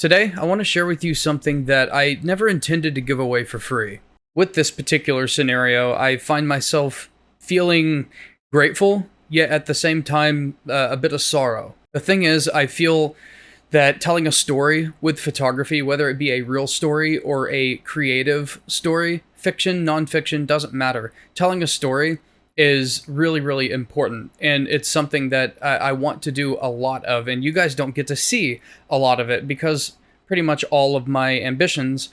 Today, I want to share with you something that I never intended to give away for free. With this particular scenario, I find myself feeling grateful, yet at the same time, a bit of sorrow. The thing is, I feel that telling a story with photography, whether it be a real story or a creative story, fiction, nonfiction, doesn't matter. Telling a story is really, really important, and it's something that I want to do a lot of, and you guys don't get to see a lot of it because pretty much all of my ambitions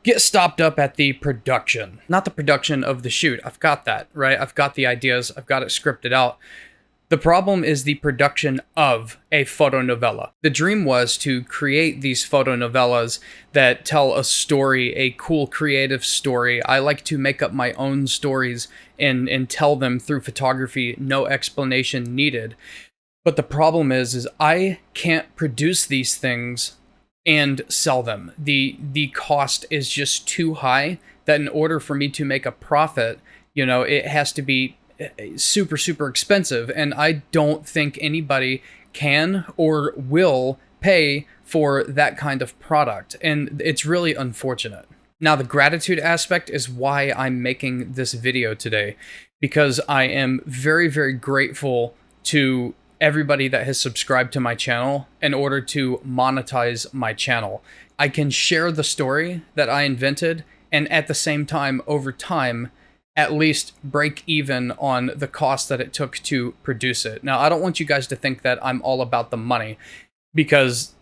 get stopped up at the production. Not the production of the shoot. I've got that, right? I've got the ideas. I've got it scripted out. The problem is the production of a photonovella. The dream was to create these photonovellas that tell a story, a cool creative story. I like to make up my own stories and tell them through photography, no explanation needed. But the problem is I can't produce these things and sell them. The cost is just too high that in order for me to make a profit, you know, it has to be super, super expensive, and I don't think anybody can or will pay for that kind of product, and it's really unfortunate. Now, the gratitude aspect is why I'm making this video today, because I am very, very grateful to everybody that has subscribed to my channel in order to monetize my channel. I can share the story that I invented, and at the same time, over time, at least break even on the cost that it took to produce it. Now, I don't want you guys to think that I'm all about the money, because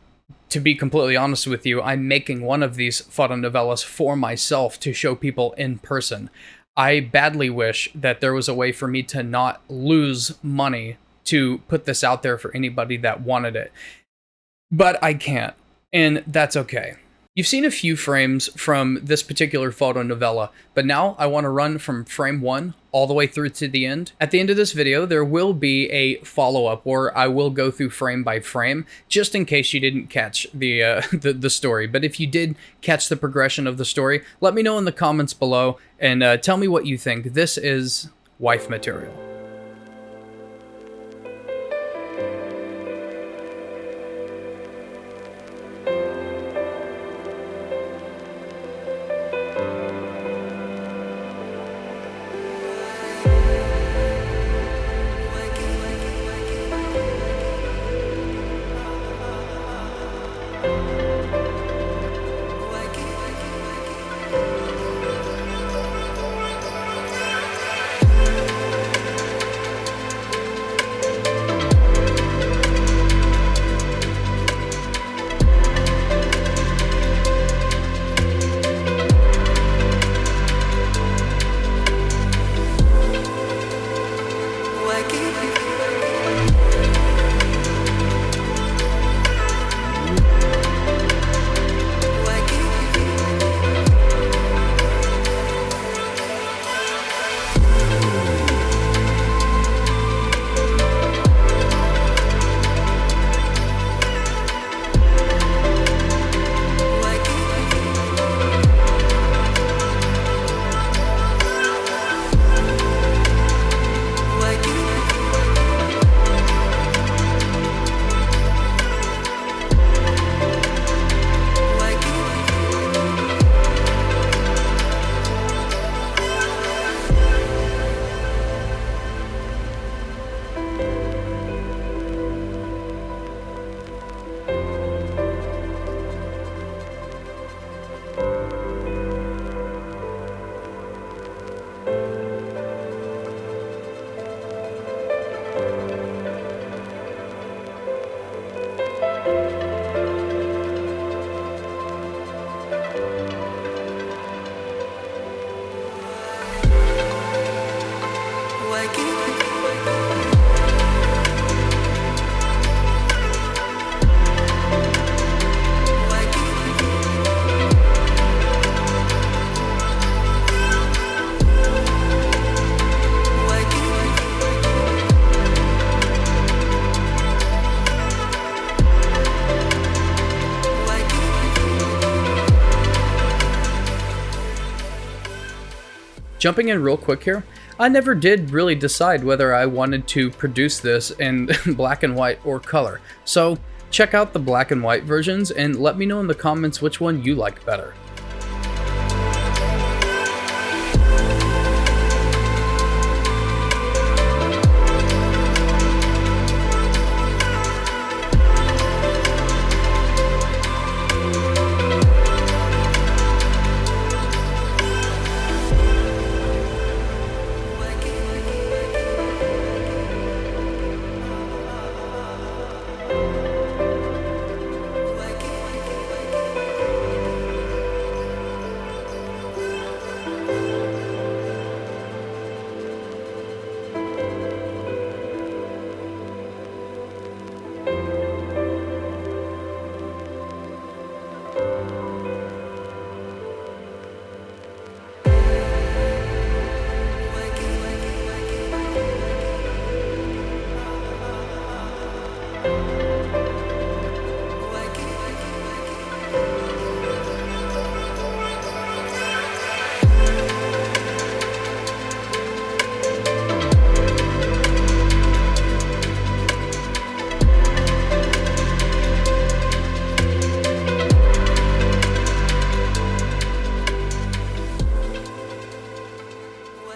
to be completely honest with you, I'm making one of these photonovellas for myself to show people in person. I badly wish that there was a way for me to not lose money to put this out there for anybody that wanted it. But I can't, and that's okay. You've seen a few frames from this particular photonovella, but now I want to run from frame 1 all the way through to the end. At the end of this video, there will be a follow-up where I will go through frame by frame, just in case you didn't catch the story. But if you did catch the progression of the story, let me know in the comments below, and tell me what you think. This is wife material. Jumping in real quick here, I never did really decide whether I wanted to produce this in black and white or color. So Check out the black and white versions and let me know in the comments which one you like better.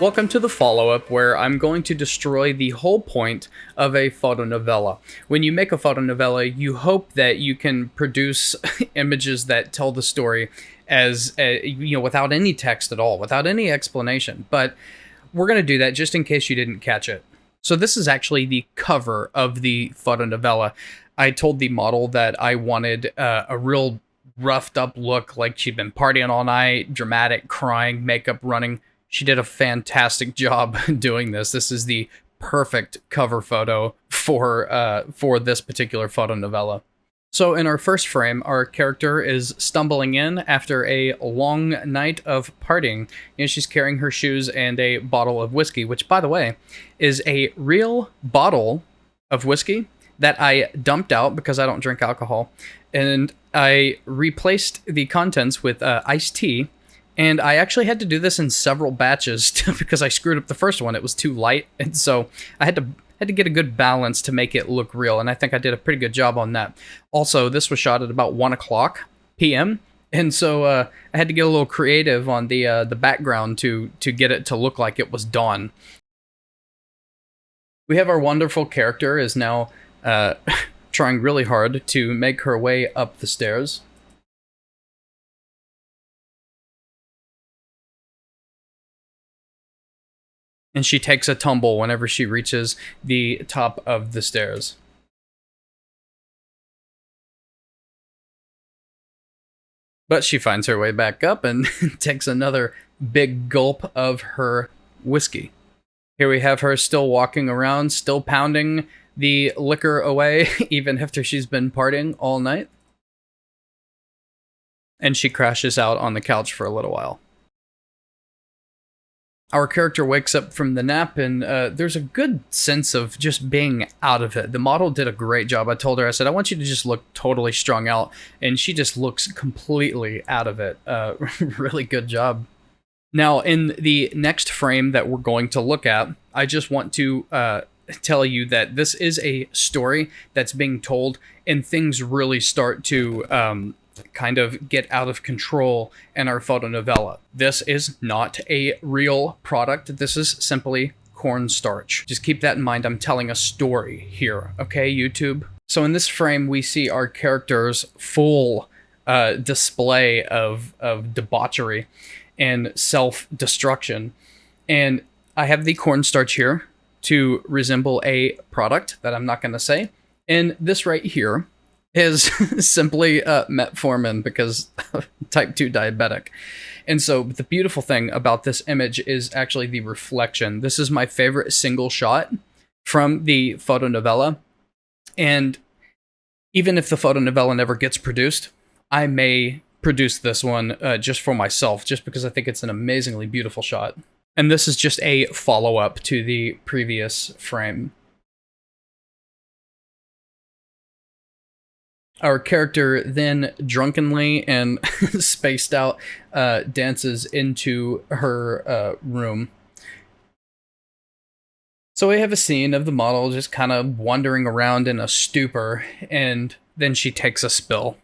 Welcome to the follow-up, where I'm going to destroy the whole point of a fotonovella. When you make a fotonovella, you hope that you can produce images that tell the story as, without any text at all, without any explanation. But we're going to do that just in case you didn't catch it. So this is actually the cover of the fotonovella. I told the model that I wanted a real roughed up look, like she'd been partying all night, dramatic, crying, makeup running. She did a fantastic job doing this. This is the perfect cover photo for this particular fotonovella. So in our first frame, our character is stumbling in after a long night of partying. She's carrying her shoes and a bottle of whiskey, which, by the way, is a real bottle of whiskey that I dumped out because I don't drink alcohol. And I replaced the contents with iced tea. And I actually had to do this in several batches because I screwed up the first one. It was too light, and so I had to get a good balance to make it look real, and I think I did a pretty good job on that. Also, this was shot at about 1:00 p.m., and so I had to get a little creative on the background to get it to look like it was dawn. We have our wonderful character is now trying really hard to make her way up the stairs. And she takes a tumble whenever she reaches the top of the stairs. But she finds her way back up and takes another big gulp of her whiskey. Here we have her still walking around, still pounding the liquor away, even after she's been partying all night. And she crashes out on the couch for a little while. Our character wakes up from the nap, and there's a good sense of just being out of it. The model did a great job. I told her, I said, I want you to just look totally strung out, and she just looks completely out of it. Really good job. Now, in the next frame that we're going to look at, I just want to tell you that this is a story that's being told, and things really start to kind of get out of control in our fotonovella. This is not a real product. This is simply cornstarch. Just keep that in mind. I'm telling a story here, okay, YouTube? So in this frame, we see our character's full display of debauchery and self-destruction. And I have the cornstarch here to resemble a product that I'm not going to say. And this right here is simply metformin, because type 2 diabetic. And so the beautiful thing about this image is actually the reflection. This is my favorite single shot from the fotonovella. And even if the fotonovella never gets produced, I may produce this one just for myself, just because I think it's an amazingly beautiful shot. And this is just a follow-up to the previous frame. Our character then drunkenly and spaced out dances into her room. So we have a scene of the model just kind of wandering around in a stupor, and then she takes a spill.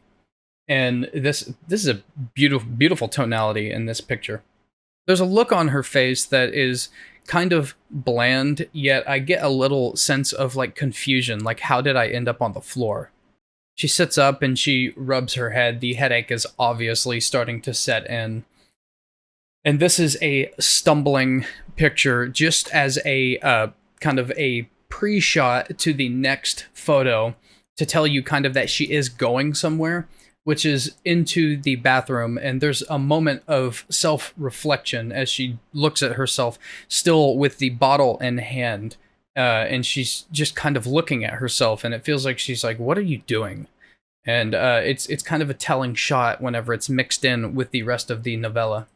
And this is a beautiful tonality in this picture. There's a look on her face that is kind of bland, yet I get a little sense of like confusion, like how did I end up on the floor? She sits up and she rubs her head. The headache is obviously starting to set in. And this is a stumbling picture, just as a kind of a pre-shot to the next photo to tell you kind of that she is going somewhere, which is into the bathroom. And there's a moment of self-reflection as she looks at herself, still with the bottle in hand. And she's just kind of looking at herself, and it feels like she's like, what are you doing? And it's kind of a telling shot whenever it's mixed in with the rest of the novella.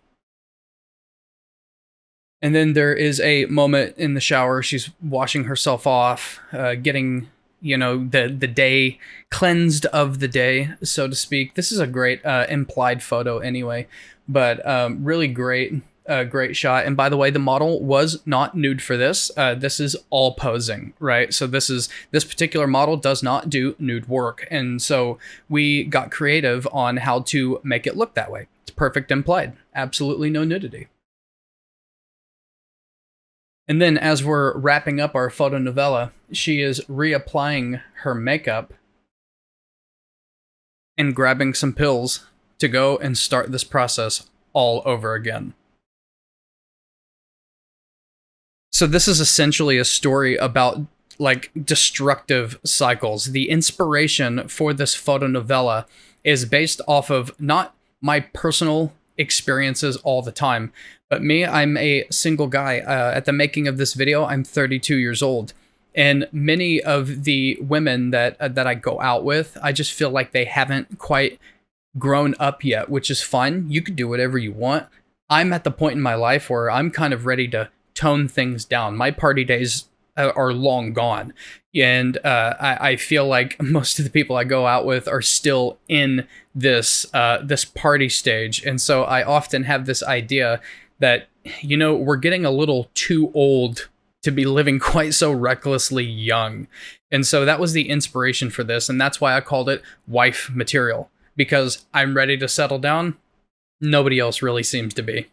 And then there is a moment in the shower. She's washing herself off, getting, you know, the day cleansed of the day, so to speak. This is a great implied photo anyway, but really great shot. And by the way, the model was not nude for this. This is all posing, right? So this particular model does not do nude work. And so we got creative on how to make it look that way. It's perfect implied. Absolutely no nudity. And then as we're wrapping up our photo novella, she is reapplying her makeup and grabbing some pills to go and start this process all over again. So this is essentially a story about like destructive cycles. The inspiration for this photo novella is based off of not my personal experiences all the time, but me, I'm a single guy. At the making of this video, I'm 32 years old. And many of the women that I go out with, I just feel like they haven't quite grown up yet, which is fine. You can do whatever you want. I'm at the point in my life where I'm kind of ready to tone things down. My party days are long gone. And I feel like most of the people I go out with are still in this party stage. And so I often have this idea that, you know, we're getting a little too old to be living quite so recklessly young. And so that was the inspiration for this. And that's why I called it wife material, because I'm ready to settle down. Nobody else really seems to be.